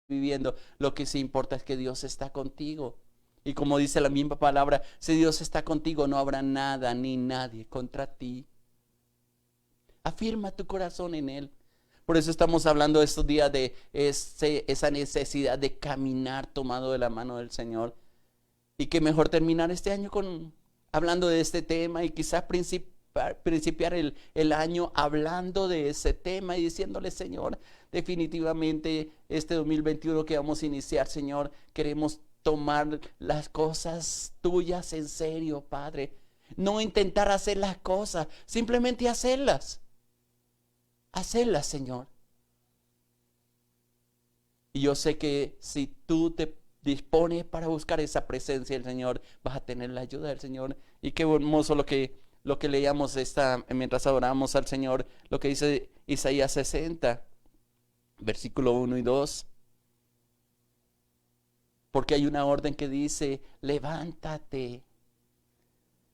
viviendo. Lo que sí importa es que Dios está contigo. Y como dice la misma palabra, si Dios está contigo, no habrá nada ni nadie contra ti. Afirma tu corazón en Él. Por eso estamos hablando estos días de esa necesidad de caminar tomado de la mano del Señor. Y que mejor terminar este año hablando de este tema y quizás principiar el año hablando de ese tema y diciéndole: Señor, definitivamente este 2021 que vamos a iniciar, Señor, queremos tomar las cosas tuyas en serio, Padre. No intentar hacer las cosas, simplemente hacerlas. Hacerlas, Señor. Y yo sé que si tú te dispones para buscar esa presencia del Señor, vas a tener la ayuda del Señor. Y qué hermoso lo que leíamos mientras adoramos al Señor, lo que dice Isaías 60, versículo 1 y 2. Porque hay una orden que dice: levántate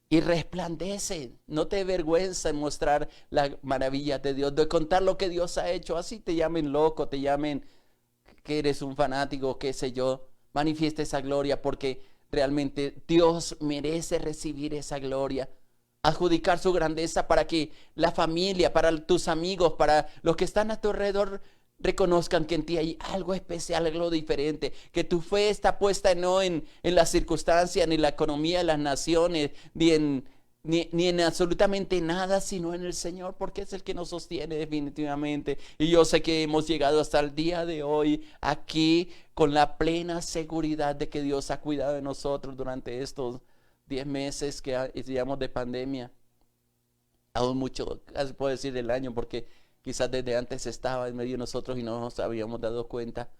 y resplandece. No te avergüenza en mostrar la maravilla de Dios, de contar lo que Dios ha hecho. Así te llamen loco, te llamen que eres un fanático, qué sé yo. Manifiesta esa gloria, porque realmente Dios merece recibir esa gloria. Adjudicar su grandeza para que la familia, para tus amigos, para los que están a tu alrededor, reconozcan que en ti hay algo especial, algo diferente, que tu fe está puesta no en las circunstancias, ni en la economía de las naciones, ni en absolutamente nada, sino en el Señor, porque es el que nos sostiene definitivamente. Y yo sé que hemos llegado hasta el día de hoy aquí con la plena seguridad de que Dios ha cuidado de nosotros durante estos 10 meses que llevamos de pandemia. Aún mucho, casi puedo decir el año, porque quizás desde antes estaba en medio de nosotros y no nos habíamos dado cuenta.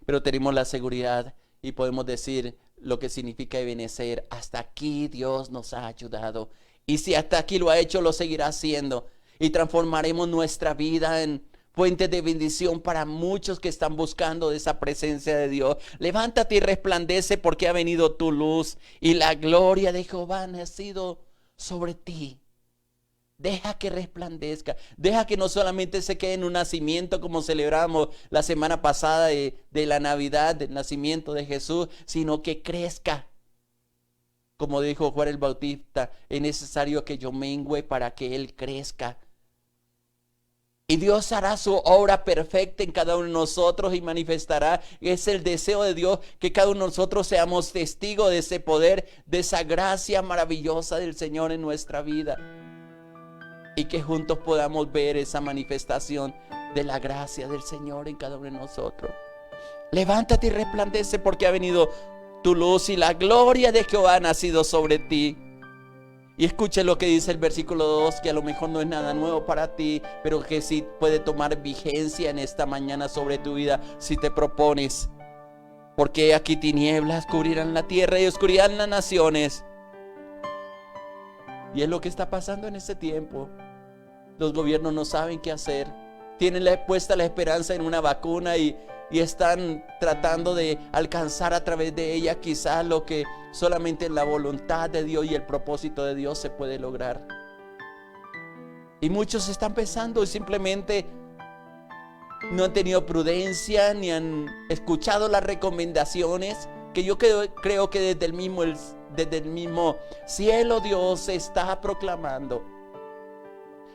Pero tenemos la seguridad y podemos decir lo que significa Ebenecer: hasta aquí Dios nos ha ayudado. Y si hasta aquí lo ha hecho, lo seguirá haciendo. Y transformaremos nuestra vida en fuente de bendición para muchos que están buscando de esa presencia de Dios. Levántate y resplandece, porque ha venido tu luz y la gloria de Jehová ha nacido sobre ti. Deja que resplandezca. Deja que no solamente se quede en un nacimiento como celebramos la semana pasada de la Navidad, del nacimiento de Jesús, sino que crezca. Como dijo Juan el Bautista: es necesario que yo mengüe para que Él crezca. Y Dios hará su obra perfecta en cada uno de nosotros y manifestará. Es el deseo de Dios que cada uno de nosotros seamos testigos de ese poder, de esa gracia maravillosa del Señor en nuestra vida. Y que juntos podamos ver esa manifestación de la gracia del Señor en cada uno de nosotros. Levántate y resplandece, porque ha venido tu luz y la gloria de Jehová ha nacido sobre ti. Y escuche lo que dice el versículo 2, que a lo mejor no es nada nuevo para ti, pero que sí puede tomar vigencia en esta mañana sobre tu vida si te propones. Porque aquí tinieblas cubrirán la tierra y oscuridad las naciones. Y es lo que está pasando en este tiempo. Los gobiernos no saben qué hacer. Tienen puesta la esperanza en una vacuna y están tratando de alcanzar a través de ella quizás lo que solamente en la voluntad de Dios y el propósito de Dios se puede lograr. Y muchos están pensando y simplemente no han tenido prudencia ni han escuchado las recomendaciones que yo creo que desde el mismo cielo Dios está proclamando.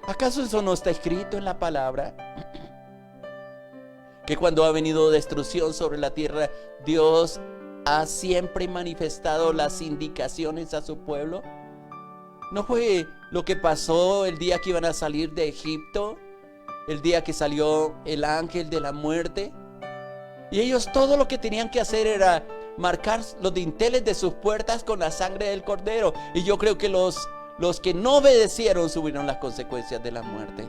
¿Acaso eso no está escrito en la palabra? Que cuando ha venido destrucción sobre la tierra, Dios ha siempre manifestado las indicaciones a su pueblo. ¿No fue lo que pasó el día que iban a salir de Egipto? El día que salió el ángel de la muerte. Y ellos todo lo que tenían que hacer era marcar los dinteles de sus puertas con la sangre del cordero. Y yo creo que los que no obedecieron sufrieron las consecuencias de la muerte.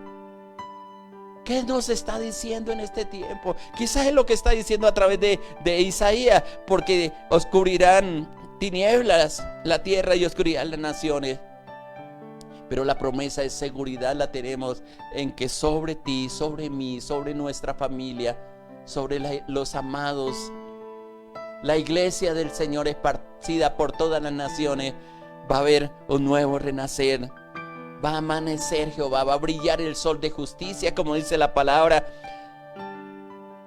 ¿Qué nos está diciendo en este tiempo? Quizás es lo que está diciendo a través de Isaías: porque oscurirán tinieblas la tierra y oscuridad las naciones. Pero la promesa de seguridad la tenemos en que sobre ti, sobre mí, sobre nuestra familia, sobre los amados, la iglesia del Señor esparcida por todas las naciones, va a haber un nuevo renacer. Va a amanecer Jehová, va a brillar el sol de justicia, como dice la palabra.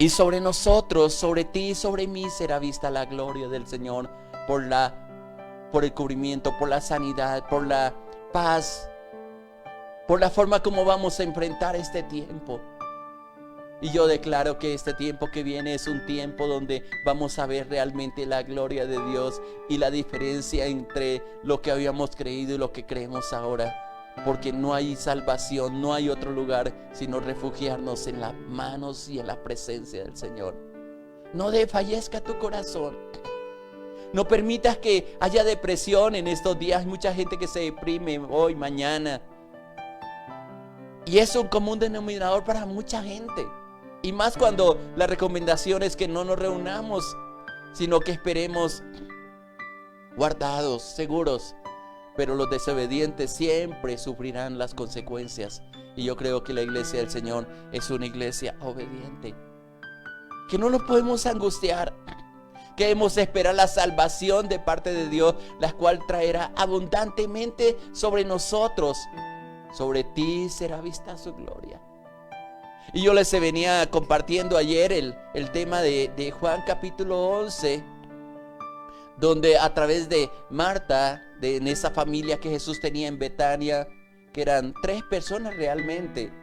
Y sobre nosotros, sobre ti y sobre mí será vista la gloria del Señor por el cubrimiento, por la sanidad, por la paz, por la forma como vamos a enfrentar este tiempo. Y yo declaro que este tiempo que viene es un tiempo donde vamos a ver realmente la gloria de Dios y la diferencia entre lo que habíamos creído y lo que creemos ahora. Porque no hay salvación, no hay otro lugar sino refugiarnos en las manos y en la presencia del Señor. No desfallezca tu corazón. No permitas que haya depresión en estos días. Hay mucha gente que se deprime hoy, mañana. Y es un común denominador para mucha gente. Y más cuando la recomendación es que no nos reunamos, sino que esperemos guardados, seguros. Pero los desobedientes siempre sufrirán las consecuencias. Y yo creo que la iglesia del Señor es una iglesia obediente. Que no nos podemos angustiar. Que debemos esperar la salvación de parte de Dios, la cual traerá abundantemente sobre nosotros. Sobre ti será vista su gloria. Y yo les venía compartiendo ayer el tema de Juan capítulo 11, donde a través de Marta, en esa familia que Jesús tenía en Betania, que eran 3 personas realmente,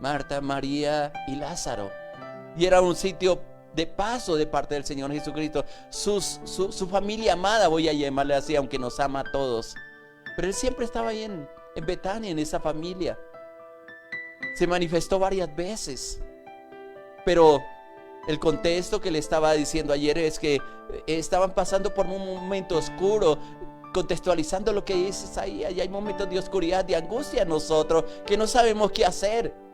Marta, María y Lázaro, y era un sitio de paso de parte del Señor Jesucristo, su familia amada, voy a llamarle así, aunque nos ama a todos, pero Él siempre estaba ahí en Betania, en esa familia. Se manifestó varias veces, pero el contexto que le estaba diciendo ayer es que estaban pasando por un momento oscuro, contextualizando lo que dice Isaías. Y hay momentos de oscuridad, de angustia en nosotros, que no sabemos qué hacer.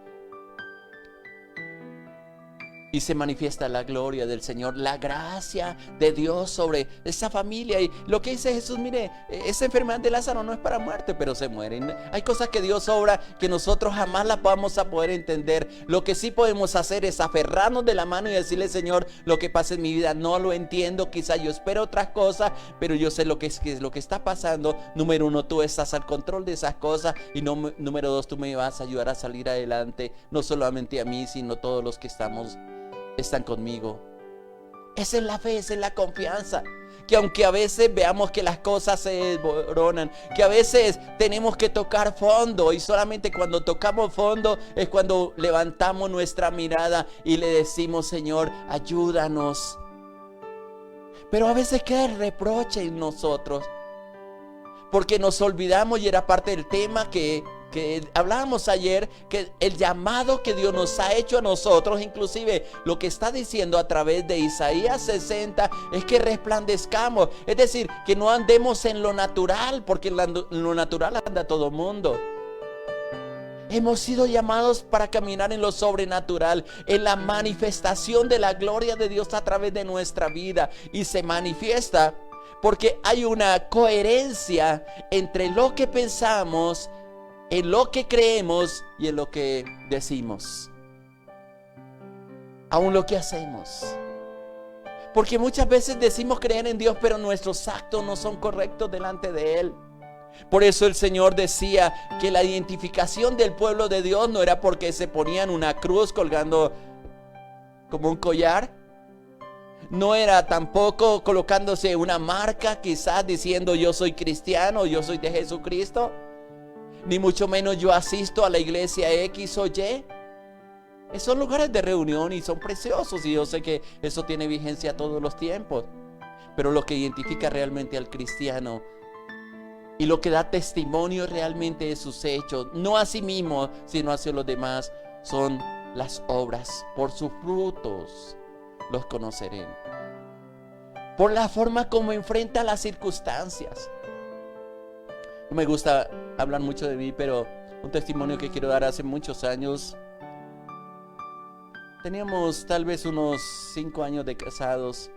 Y se manifiesta la gloria del Señor, la gracia de Dios sobre esa familia. Y lo que dice Jesús, mire, esa enfermedad de Lázaro no es para muerte, pero se mueren. Hay cosas que Dios obra que nosotros jamás las vamos a poder entender. Lo que sí podemos hacer es aferrarnos de la mano y decirle, Señor, lo que pasa en mi vida no lo entiendo. Quizá yo espero otras cosas, pero yo sé lo que está pasando. Número 1, tú estás al control de esas cosas. Y número 2, tú me vas a ayudar a salir adelante. No solamente a mí, sino todos los que están conmigo. Esa es la fe, esa es la confianza. Que aunque a veces veamos que las cosas se desboronan, que a veces tenemos que tocar fondo, y solamente cuando tocamos fondo es cuando levantamos nuestra mirada y le decimos, Señor, ayúdanos. Pero a veces queda el reproche en nosotros, porque nos olvidamos, y era parte del tema que hablábamos ayer, que el llamado que Dios nos ha hecho a nosotros, inclusive lo que está diciendo a través de Isaías 60, es que resplandezcamos. Es decir, que no andemos en lo natural, porque en lo natural anda todo mundo. Hemos sido llamados para caminar en lo sobrenatural, en la manifestación de la gloria de Dios a través de nuestra vida. Y se manifiesta porque hay una coherencia entre lo que pensamos, en lo que creemos y en lo que decimos, aún lo que hacemos. Porque muchas veces decimos creer en Dios, pero nuestros actos no son correctos delante de Él. Por eso el Señor decía que la identificación del pueblo de Dios no era porque se ponían una cruz colgando como un collar. No era tampoco colocándose una marca, quizás diciendo yo soy cristiano, yo soy de Jesucristo. Ni mucho menos yo asisto a la iglesia X o Y. Son lugares de reunión y son preciosos, y yo sé que eso tiene vigencia a todos los tiempos. Pero lo que identifica realmente al cristiano y lo que da testimonio realmente de sus hechos, no a sí mismo, sino hacia los demás, son las obras. Por sus frutos los conocerán. Por la forma como enfrenta las circunstancias. No me gusta hablar mucho de mí, pero un testimonio que quiero dar. Hace muchos años, teníamos tal vez unos 5 años de casados.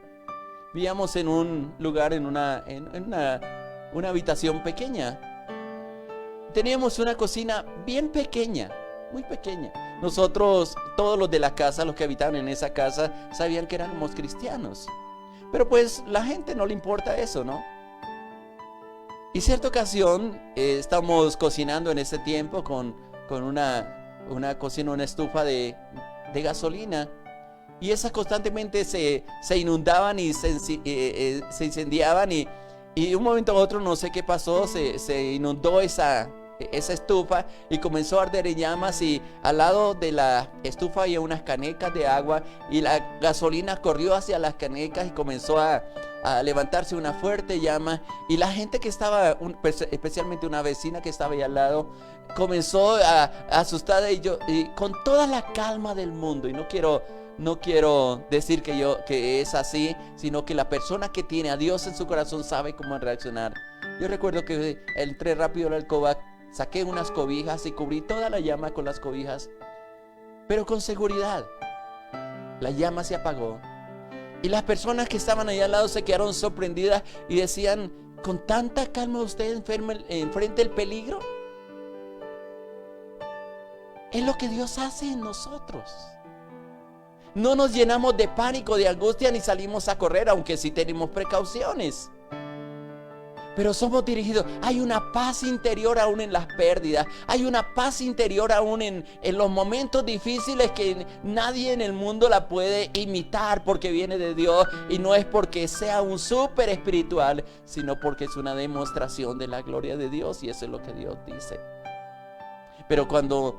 Vivíamos en un lugar, en una habitación pequeña. Teníamos una cocina bien pequeña, muy pequeña. Nosotros, todos los de la casa, los que habitaban en esa casa, sabían que éramos cristianos. Pero pues la gente no le importa eso, ¿no? Y cierta ocasión estamos cocinando en ese tiempo con una cocina, una estufa de gasolina. Y esas constantemente se inundaban y se incendiaban y de un momento a otro no sé qué pasó, se inundó esa estufa y comenzó a arder en llamas, y al lado de la estufa había unas canecas de agua y la gasolina corrió hacia las canecas y comenzó a levantarse una fuerte llama, y la gente que estaba, especialmente una vecina que estaba ahí al lado, comenzó a asustada, y con toda la calma del mundo, y no quiero decir que es así, sino que la persona que tiene a Dios en su corazón sabe cómo reaccionar. Yo recuerdo que entré rápido a la alcoba, saqué unas cobijas y cubrí toda la llama con las cobijas, pero con seguridad. La llama se apagó y las personas que estaban ahí al lado se quedaron sorprendidas y decían: ¿con tanta calma usted enfrenta el peligro? Es lo que Dios hace en nosotros. No nos llenamos de pánico, de angustia, ni salimos a correr, aunque sí tenemos precauciones. Pero somos dirigidos. Hay una paz interior aún en las pérdidas. Hay una paz interior aún en los momentos difíciles que nadie en el mundo la puede imitar, porque viene de Dios. Y no es porque sea un súper espiritual, sino porque es una demostración de la gloria de Dios. Y eso es lo que Dios dice. Pero cuando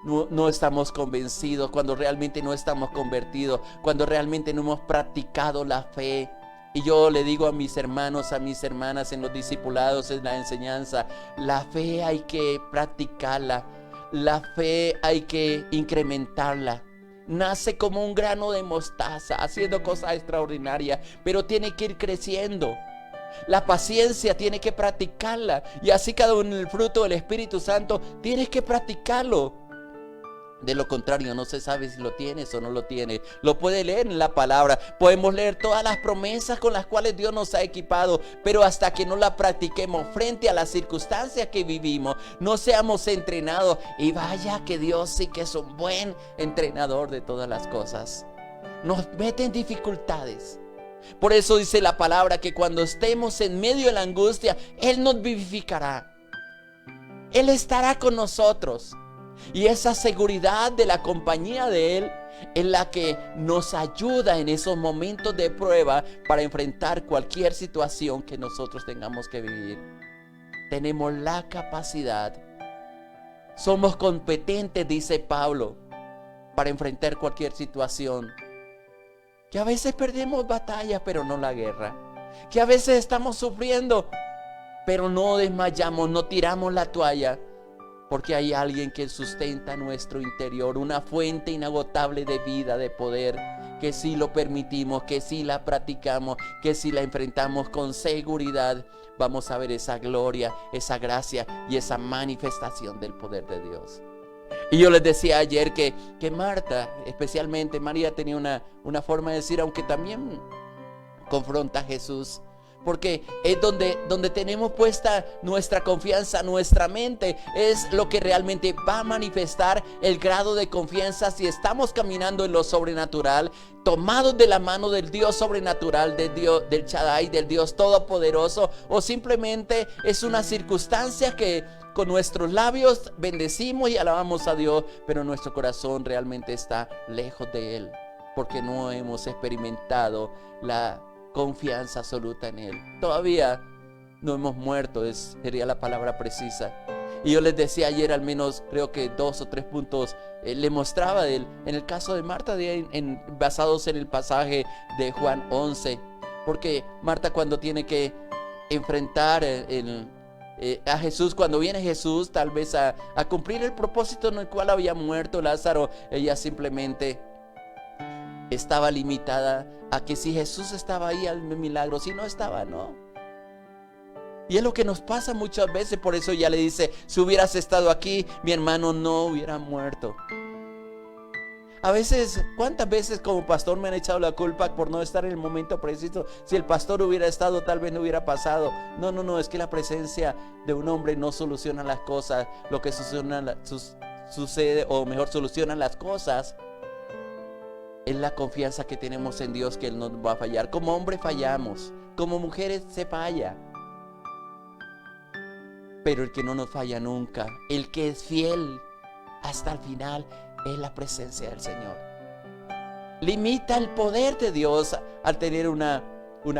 no estamos convencidos, cuando realmente no estamos convertidos, cuando realmente no hemos practicado la fe. Y yo le digo a mis hermanos, a mis hermanas en los discipulados, en la enseñanza, la fe hay que practicarla, la fe hay que incrementarla. Nace como un grano de mostaza, haciendo cosas extraordinarias, pero tiene que ir creciendo. La paciencia tiene que practicarla, y así cada uno en el fruto del Espíritu Santo tienes que practicarlo. De lo contrario, no se sabe si lo tienes o no lo tienes. Lo puede leer en la palabra. Podemos leer todas las promesas con las cuales Dios nos ha equipado, pero hasta que no la practiquemos frente a las circunstancias que vivimos, no seamos entrenados. Y vaya que Dios sí que es un buen entrenador de todas las cosas. Nos mete en dificultades. Por eso dice la palabra que cuando estemos en medio de la angustia, Él nos vivificará. Él estará con nosotros. Y esa seguridad de la compañía de Él es la que nos ayuda en esos momentos de prueba para enfrentar cualquier situación que nosotros tengamos que vivir. Tenemos la capacidad. Somos competentes, dice Pablo, para enfrentar cualquier situación. Que a veces perdemos batallas, pero no la guerra. Que a veces estamos sufriendo, pero no desmayamos, no tiramos la toalla. Porque hay alguien que sustenta nuestro interior, una fuente inagotable de vida, de poder, que si lo permitimos, que si la practicamos, que si la enfrentamos con seguridad, vamos a ver esa gloria, esa gracia y esa manifestación del poder de Dios. Y yo les decía ayer que Marta, especialmente María, tenía una forma de decir, aunque también confronta a Jesús. Porque es donde tenemos puesta nuestra confianza, nuestra mente es lo que realmente va a manifestar el grado de confianza si estamos caminando en lo sobrenatural, tomados de la mano del Dios sobrenatural, del Dios, del Shaddai, del Dios todopoderoso, o simplemente es una circunstancia que con nuestros labios bendecimos y alabamos a Dios, pero nuestro corazón realmente está lejos de Él, porque no hemos experimentado la confianza absoluta en Él. Todavía no hemos muerto, sería la palabra precisa. Y yo les decía ayer, al menos creo que 2 o 3 puntos le mostraba en el caso de Marta, basados en el pasaje de Juan 11. Porque Marta, cuando tiene que enfrentar a Jesús, cuando viene Jesús tal vez a cumplir el propósito en el cual había muerto Lázaro, ella simplemente estaba limitada a que si Jesús estaba ahí al milagro, si no estaba, no. Y es lo que nos pasa muchas veces. Por eso ya le dice: si hubieras estado aquí, mi hermano no hubiera muerto. A veces, ¿cuántas veces como pastor me han echado la culpa por no estar en el momento preciso? Si el pastor hubiera estado, tal vez no hubiera pasado. No, es que la presencia de un hombre no soluciona las cosas. Lo que sucede, o mejor, soluciona las cosas, es la confianza que tenemos en Dios, que Él no va a fallar. Como hombre fallamos, como mujeres se falla, pero el que no nos falla nunca, el que es fiel hasta el final, es la presencia del Señor. limita el poder de Dios al tener una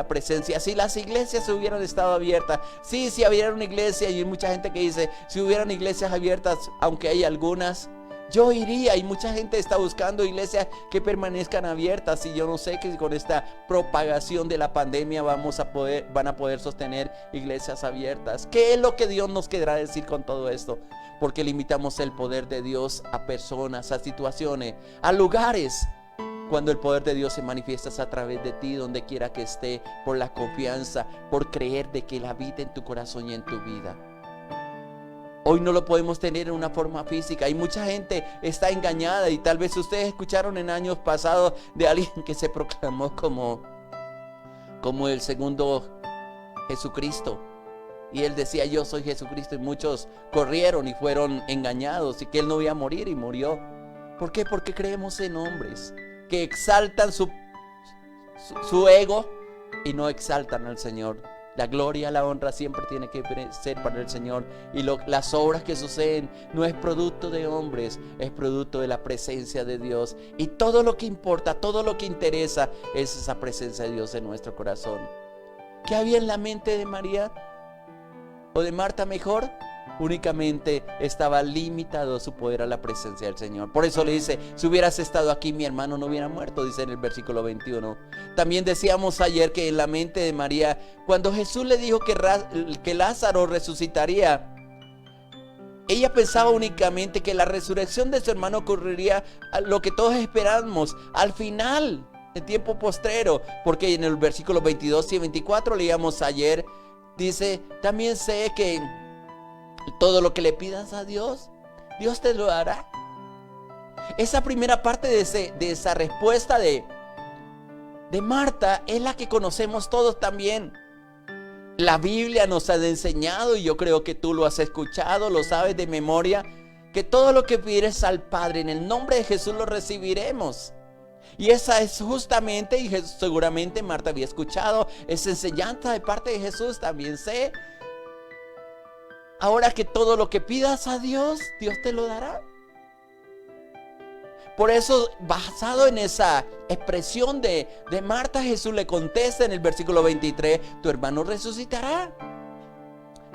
presencia. Si las iglesias hubieran estado abiertas, si hubiera una iglesia, y hay mucha gente que dice, si hubieran iglesias abiertas, aunque hay algunas, yo iría, y mucha gente está buscando iglesias que permanezcan abiertas, y yo no sé que con esta propagación de la pandemia van a poder sostener iglesias abiertas. ¿Qué es lo que Dios nos querrá decir con todo esto? Porque limitamos el poder de Dios a personas, a situaciones, a lugares, cuando el poder de Dios se manifiesta a través de ti, donde quiera que esté, por la confianza, por creer de que Él habita en tu corazón y en tu vida. Hoy no lo podemos tener en una forma física, y mucha gente está engañada, y tal vez ustedes escucharon en años pasados de alguien que se proclamó como el segundo Jesucristo, y él decía, yo soy Jesucristo, y muchos corrieron y fueron engañados, y que él no iba a morir, y murió. ¿Por qué? Porque creemos en hombres que exaltan su ego y no exaltan al Señor. La gloria, la honra siempre tiene que ser para el Señor. Y las obras que suceden no es producto de hombres, es producto de la presencia de Dios. Y todo lo que importa, todo lo que interesa es esa presencia de Dios en nuestro corazón. ¿Qué había en la mente de María? ¿O de Marta mejor? Únicamente estaba limitado su poder a la presencia del Señor. Por eso le dice, si hubieras estado aquí, mi hermano no hubiera muerto, dice en el versículo 21. También decíamos ayer que en la mente de María, cuando Jesús le dijo que Lázaro resucitaría, ella pensaba únicamente que la resurrección de su hermano ocurriría a lo que todos esperamos, al final, en tiempo postrero. Porque en el versículo 22 y 24 leíamos ayer, dice, también sé que todo lo que le pidas a Dios, Dios te lo dará. Esa primera parte de esa respuesta de Marta es la que conocemos todos también. La Biblia nos ha enseñado, y yo creo que tú lo has escuchado, lo sabes de memoria, que todo lo que pidieres al Padre en el nombre de Jesús lo recibiremos. Y esa es justamente, y seguramente Marta había escuchado esa enseñanza de parte de Jesús, también sé. Ahora que todo lo que pidas a Dios, Dios te lo dará. Por eso, basado en esa expresión de Marta, Jesús le contesta en el versículo 23, tu hermano resucitará.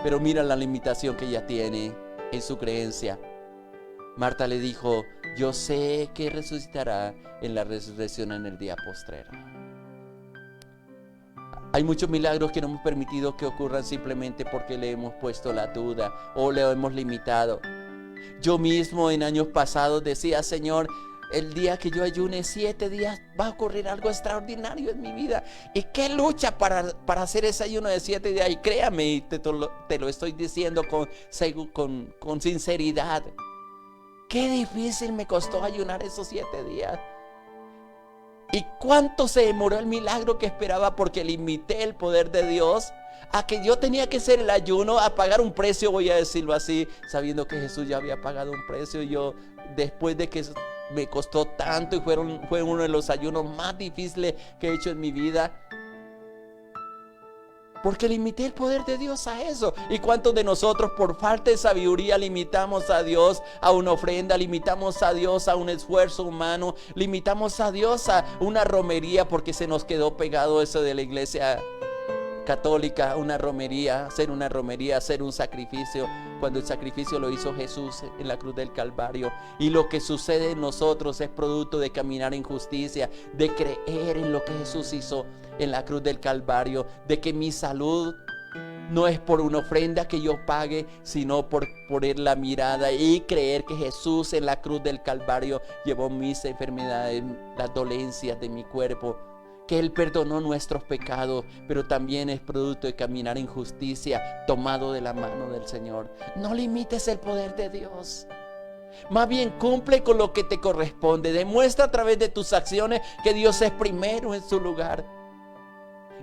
Pero mira la limitación que ella tiene en su creencia. Marta le dijo, yo sé que resucitará en la resurrección en el día postrero. Hay muchos milagros que no hemos permitido que ocurran simplemente porque le hemos puesto la duda o le hemos limitado. Yo mismo en años pasados decía, Señor, el día que yo ayune 7 días va a ocurrir algo extraordinario en mi vida. ¿Y qué lucha para hacer ese ayuno de 7 días? Y créame, y te lo estoy diciendo con sinceridad. Qué difícil me costó ayunar esos 7 días. ¿Y cuánto se demoró el milagro que esperaba? Porque limité el poder de Dios a que yo tenía que hacer el ayuno, a pagar un precio, voy a decirlo así, sabiendo que Jesús ya había pagado un precio. Yo, después de que me costó tanto y fue uno de los ayunos más difíciles que he hecho en mi vida, porque limité el poder de Dios a eso. ¿Y cuántos de nosotros por falta de sabiduría limitamos a Dios a una ofrenda, limitamos a Dios a un esfuerzo humano, limitamos a Dios a una romería porque se nos quedó pegado eso de la iglesia católica, una romería, hacer un sacrificio, cuando el sacrificio lo hizo Jesús en la cruz del Calvario? Y lo que sucede en nosotros es producto de caminar en justicia, de creer en lo que Jesús hizo en la cruz del Calvario, de que mi salud no es por una ofrenda que yo pague, sino por poner la mirada y creer que Jesús en la cruz del Calvario llevó mis enfermedades, las dolencias de mi cuerpo, que Él perdonó nuestros pecados, pero también es producto de caminar en justicia, tomado de la mano del Señor. No limites el poder de Dios. Más bien cumple con lo que te corresponde. Demuestra a través de tus acciones que Dios es primero en su lugar.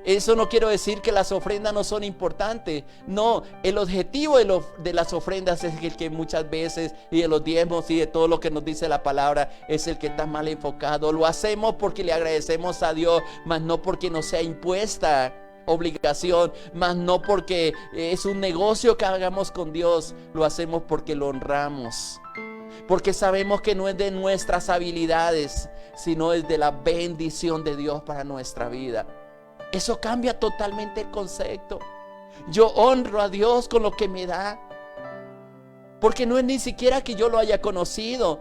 Eso no quiero decir que las ofrendas no son importantes. No, el objetivo de las ofrendas es el que muchas veces, y de los diezmos y de todo lo que nos dice la palabra, es el que está mal enfocado. Lo hacemos porque le agradecemos a Dios, mas no porque nos sea impuesta obligación, mas no porque es un negocio que hagamos con Dios. Lo hacemos porque lo honramos. porque sabemos que no es de nuestras habilidades, sino es de la bendición de Dios para nuestra vida. Eso cambia totalmente el concepto. Yo honro a Dios con lo que me da, porque no es ni siquiera que yo lo haya conocido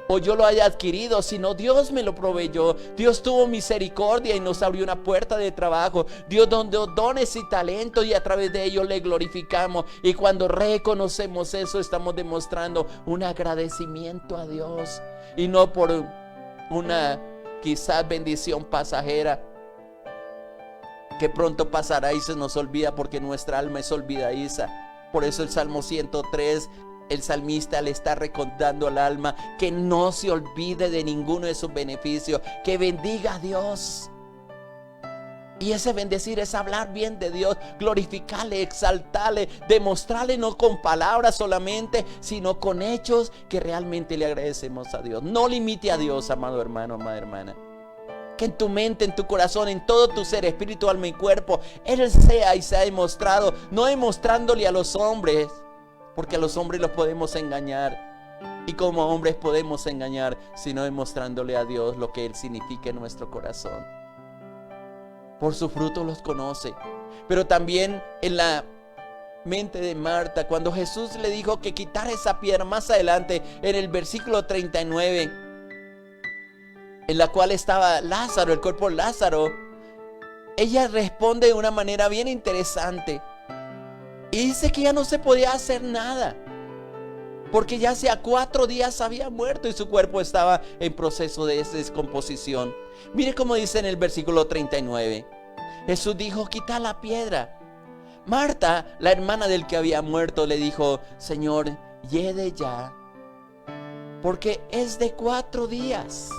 o yo lo haya adquirido, sino Dios me lo proveyó. Dios tuvo misericordia y nos abrió una puerta de trabajo. Dios dio dones y talentos y a través de ellos le glorificamos. Y cuando reconocemos eso, estamos demostrando un agradecimiento a Dios, y no por una quizás bendición pasajera que pronto pasará y se nos olvida, porque nuestra alma es olvidadiza. Por eso el Salmo 103, el salmista le está recordando al alma que no se olvide de ninguno de sus beneficios, que bendiga a Dios. Y ese bendecir es hablar bien de Dios, glorificarle, exaltarle, demostrarle, no con palabras solamente, sino con hechos que realmente le agradecemos a Dios. No limite a Dios, amado hermano, amada hermana. Que en tu mente, en tu corazón, en todo tu ser, espíritu, alma y cuerpo, Él sea y se ha demostrado, no demostrándole a los hombres, porque a los hombres los podemos engañar, y como hombres podemos engañar, sino demostrándole a Dios lo que Él significa en nuestro corazón. Por su fruto los conoce. Pero también en la mente de Marta, cuando Jesús le dijo que quitara esa piedra, más adelante en el versículo 39, en la cual estaba Lázaro, el cuerpo de Lázaro, ella responde de una manera bien interesante y dice que ya no se podía hacer nada, porque ya hacía 4 días había muerto y su cuerpo estaba en proceso de descomposición. Mire cómo dice en el versículo 39. Jesús dijo: quita la piedra. Marta, la hermana del que había muerto, le dijo: Señor, hiede ya, porque es de 4 días.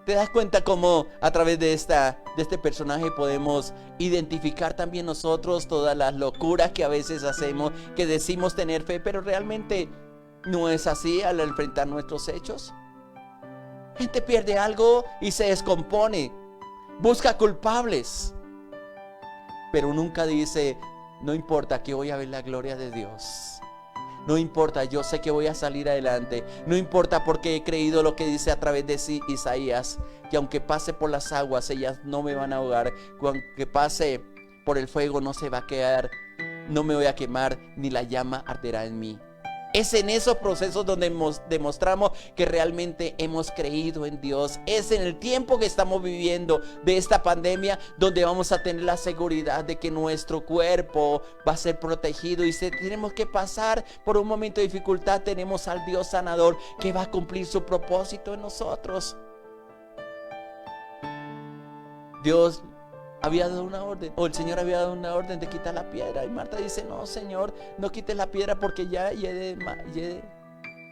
¿Te das cuenta cómo a través de este personaje podemos identificar también nosotros todas las locuras que a veces hacemos, que decimos tener fe, pero realmente no es así al enfrentar nuestros hechos? Gente pierde algo y se descompone, busca culpables, pero nunca dice: no importa, que voy a ver la gloria de Dios. No importa, yo sé que voy a salir adelante. No importa, porque he creído lo que dice a través de Isaías, que aunque pase por las aguas, ellas no me van a ahogar. Aunque pase por el fuego, no se va a quedar, no me voy a quemar, ni la llama arderá en mí. Es en esos procesos donde demostramos que realmente hemos creído en Dios. Es en el tiempo que estamos viviendo de esta pandemia donde vamos a tener la seguridad de que nuestro cuerpo va a ser protegido. Y si tenemos que pasar por un momento de dificultad, tenemos al Dios sanador que va a cumplir su propósito en nosotros. Dios había dado una orden, o el Señor había dado una orden de quitar la piedra, y Marta dice: no, Señor, no quites la piedra, porque ya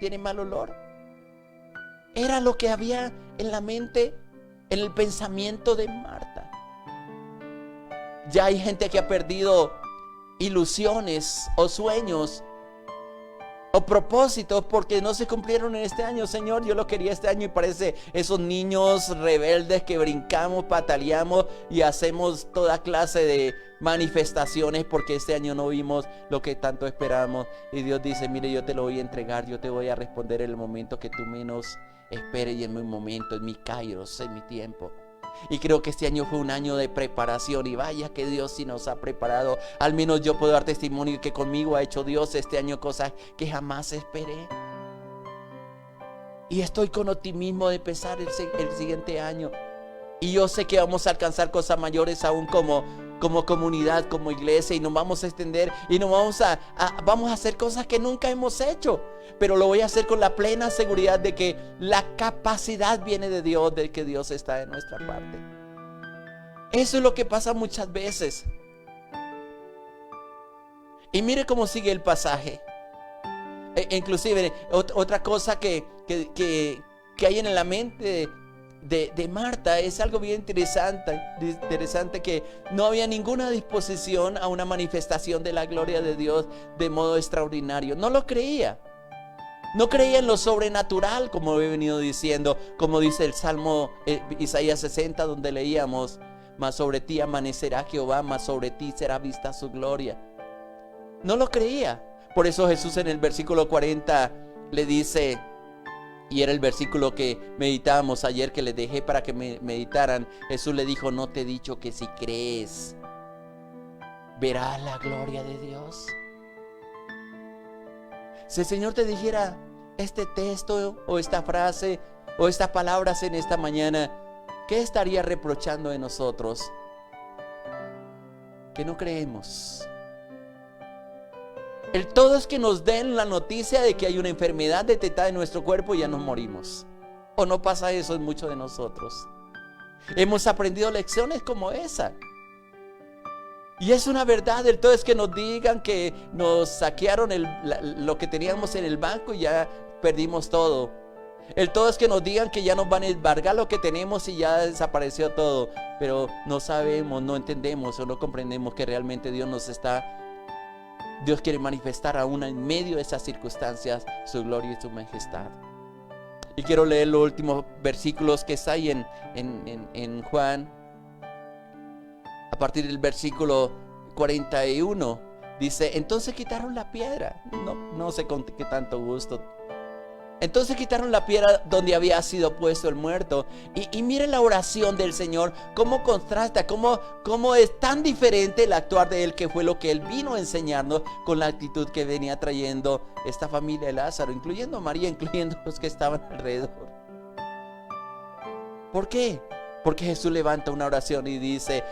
tiene mal olor. Era lo que había en la mente, en el pensamiento de Marta. Ya hay gente que ha perdido ilusiones o sueños o propósitos porque no se cumplieron en este año. Señor, yo lo quería este año, y parece esos niños rebeldes que brincamos, pataleamos y hacemos toda clase de manifestaciones porque este año no vimos lo que tanto esperamos. Y Dios dice: mire, yo te lo voy a entregar, yo te voy a responder en el momento que tú menos esperes, y en mi momento, en mi kairos, en mi tiempo. Y creo que este año fue un año de preparación, y vaya que Dios sí nos ha preparado. Al menos yo puedo dar testimonio que conmigo ha hecho Dios este año cosas que jamás esperé. Y estoy con optimismo de empezar el siguiente año. Y yo sé que vamos a alcanzar cosas mayores aún como comunidad, como iglesia, y nos vamos a extender y nos vamos a hacer cosas que nunca hemos hecho. Pero lo voy a hacer con la plena seguridad de que la capacidad viene de Dios, de que Dios está de nuestra parte. Eso es lo que pasa muchas veces. Y mire cómo sigue el pasaje. Inclusive otra cosa que hay en la mente de Marta es algo bien interesante, que no había ninguna disposición a una manifestación de la gloria de Dios de modo extraordinario. No lo creía. No creía en lo sobrenatural, como he venido diciendo, como dice el Salmo Isaías 60, donde leíamos: mas sobre ti amanecerá Jehová, mas sobre ti será vista su gloria. No lo creía. Por eso Jesús en el versículo 40 le dice, y era el versículo que meditábamos ayer, que les dejé para que meditaran. Jesús le dijo, ¿no te he dicho que si crees, verás la gloria de Dios? Si el Señor te dijera este texto o esta frase o estas palabras en esta mañana, ¿qué estaría reprochando de nosotros? Que no creemos. El todo es que nos den la noticia de que hay una enfermedad detectada en nuestro cuerpo y ya nos morimos. ¿O no pasa eso en muchos de nosotros? Hemos aprendido lecciones como esa. Y es una verdad. El todo es que nos digan que nos saquearon lo que teníamos en el banco y ya perdimos todo. El todo es que nos digan que ya nos van a embargar lo que tenemos y ya desapareció todo. Pero no sabemos, no entendemos o no comprendemos que realmente Dios quiere manifestar aún en medio de esas circunstancias su gloria y su majestad. Y quiero leer los últimos versículos que está ahí en Juan. A partir del versículo 41 dice, entonces quitaron la piedra. No sé con qué tanto gusto. Entonces quitaron la piedra donde había sido puesto el muerto. Y miren la oración del Señor, cómo contrasta, cómo es tan diferente el actuar de Él, que fue lo que Él vino a enseñarnos, con la actitud que venía trayendo esta familia de Lázaro, incluyendo a María, incluyendo los que estaban alrededor. ¿Por qué? Porque Jesús levanta una oración y dice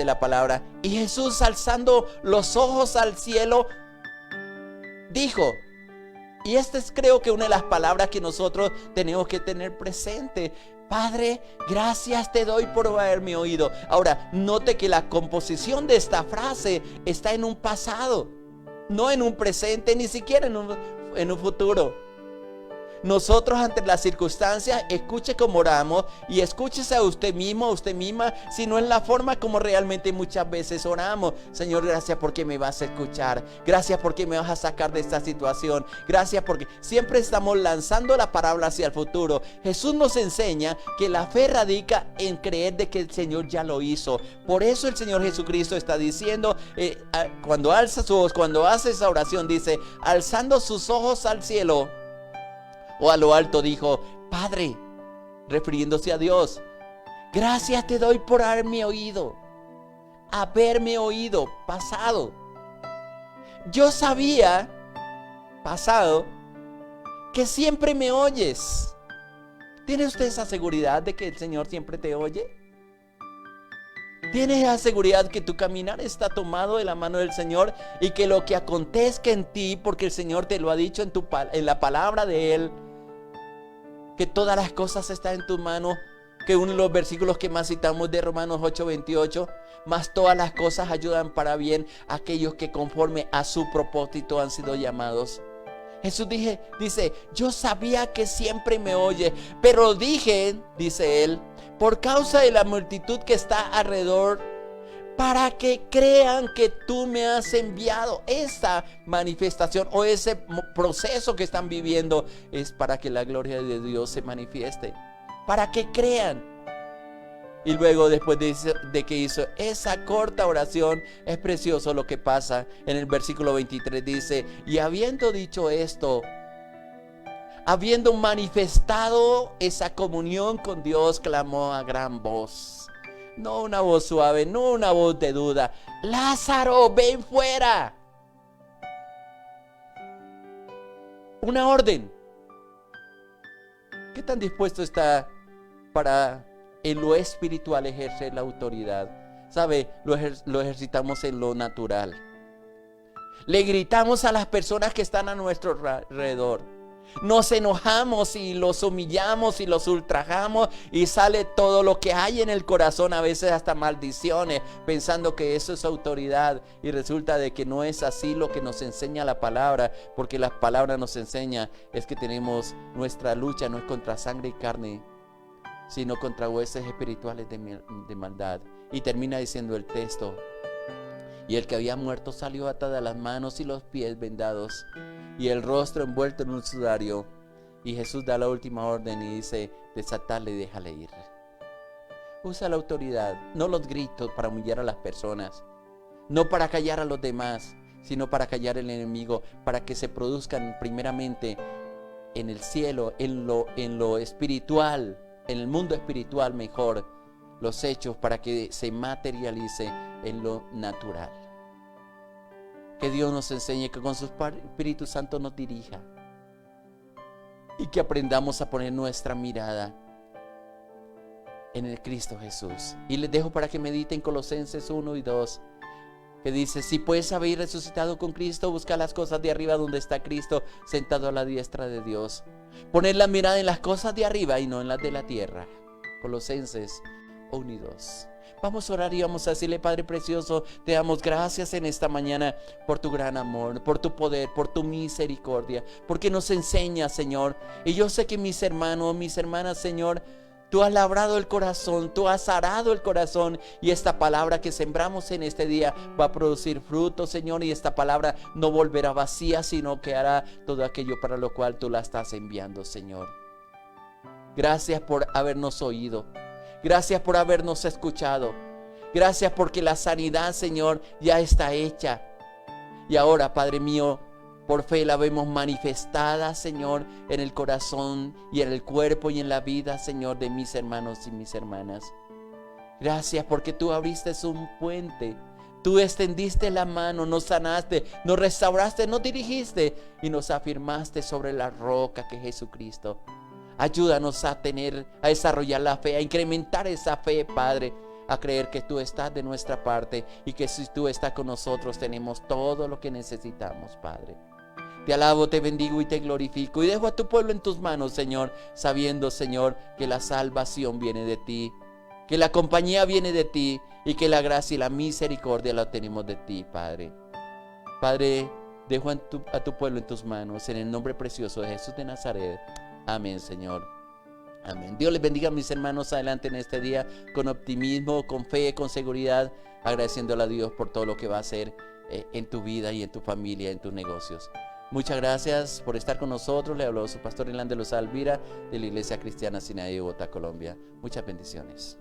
la palabra, y Jesús, alzando los ojos al cielo, dijo. Y esta es, creo que, una de las palabras que nosotros tenemos que tener presente. Padre, gracias te doy por haberme oído. Ahora, note que la composición de esta frase está en un pasado, no en un presente, ni siquiera en un futuro. Nosotros, ante las circunstancias, escuche cómo oramos y escúchese a usted mismo, a usted misma, si no es la forma como realmente muchas veces oramos. Señor, gracias porque me vas a escuchar. Gracias porque me vas a sacar de esta situación. Gracias porque siempre estamos lanzando la palabra hacia el futuro. Jesús nos enseña que la fe radica en creer de que el Señor ya lo hizo. Por eso el Señor Jesucristo está diciendo, cuando alza su voz, cuando hace esa oración, dice, alzando sus ojos al cielo o a lo alto, dijo, Padre, refiriéndose a Dios, gracias te doy por haberme oído, pasado. Yo sabía, pasado, que siempre me oyes. ¿Tiene usted esa seguridad de que el Señor siempre te oye? ¿Tienes la seguridad que tu caminar está tomado de la mano del Señor y que lo que acontezca en ti, porque el Señor te lo ha dicho en la palabra de Él, que todas las cosas están en tu mano, que uno de los versículos que más citamos de Romanos 8:28, mas todas las cosas ayudan para bien a aquellos que conforme a su propósito han sido llamados? Jesús dice, yo sabía que siempre me oye, pero dije, dice Él, por causa de la multitud que está alrededor, para que crean que tú me has enviado. Esta manifestación o ese proceso que están viviendo es para que la gloria de Dios se manifieste, para que crean. Y luego, después de que hizo esa corta oración, es precioso lo que pasa. En el versículo 23 dice, y habiendo dicho esto, habiendo manifestado esa comunión con Dios, clamó a gran voz. No una voz suave, no una voz de duda. Lázaro, ven fuera. Una orden. ¿Qué tan dispuesto está para en lo espiritual ejercer la autoridad? ¿Sabe? Lo ejercitamos en lo natural. Le gritamos a las personas que están a nuestro alrededor. Nos enojamos y los humillamos y los ultrajamos y sale todo lo que hay en el corazón, a veces hasta maldiciones, pensando que eso es autoridad, y resulta de que no es así lo que nos enseña la palabra, porque la palabra nos enseña es que tenemos nuestra lucha no es contra sangre y carne, sino contra huestes espirituales de maldad. Y termina diciendo el texto, y el que había muerto salió atado a las manos y los pies vendados y el rostro envuelto en un sudario. Y Jesús da la última orden y dice, desatarle y déjale ir. Usa la autoridad, no los gritos para humillar a las personas, no para callar a los demás, sino para callar el enemigo, para que se produzcan primeramente en el cielo, en lo espiritual, en el mundo espiritual mejor, los hechos para que se materialice en lo natural. Que Dios nos enseñe, que con su Espíritu Santo nos dirija y que aprendamos a poner nuestra mirada en el Cristo Jesús. Y les dejo para que mediten Colosenses 1 y 2, que dice: si pues habéis resucitado con Cristo, buscad las cosas de arriba donde está Cristo sentado a la diestra de Dios. Poned la mirada en las cosas de arriba y no en las de la tierra. Colosenses 1 y 2. Vamos a orar y vamos a decirle: Padre precioso, te damos gracias en esta mañana por tu gran amor, por tu poder, por tu misericordia, porque nos enseñas, Señor. Y yo sé que mis hermanos, mis hermanas, Señor, tú has labrado el corazón, tú has arado el corazón, y esta palabra que sembramos en este día va a producir fruto, Señor, y esta palabra no volverá vacía, sino que hará todo aquello para lo cual tú la estás enviando, Señor. Gracias por habernos oído. Gracias por habernos escuchado. Gracias porque la sanidad, Señor, ya está hecha. Y ahora, Padre mío, por fe la vemos manifestada, Señor, en el corazón y en el cuerpo y en la vida, Señor, de mis hermanos y mis hermanas. Gracias porque tú abriste un puente. Tú extendiste la mano, nos sanaste, nos restauraste, nos dirigiste y nos afirmaste sobre la roca que es Jesucristo. Ayúdanos a desarrollar la fe, a incrementar esa fe, Padre, a creer que tú estás de nuestra parte y que si tú estás con nosotros tenemos todo lo que necesitamos, Padre. Te alabo, te bendigo y te glorifico y dejo a tu pueblo en tus manos, Señor, sabiendo, Señor, que la salvación viene de ti, que la compañía viene de ti y que la gracia y la misericordia la tenemos de ti, Padre. Padre, dejo a tu pueblo en tus manos, en el nombre precioso de Jesús de Nazaret. Amén, Señor. Amén. Dios les bendiga, mis hermanos, adelante en este día con optimismo, con fe, con seguridad, agradeciéndole a Dios por todo lo que va a hacer en tu vida y en tu familia, en tus negocios. Muchas gracias por estar con nosotros. Le habló su pastor Irlande Lozada Alvira de la Iglesia Cristiana Sinaí de Bogotá, Colombia. Muchas bendiciones.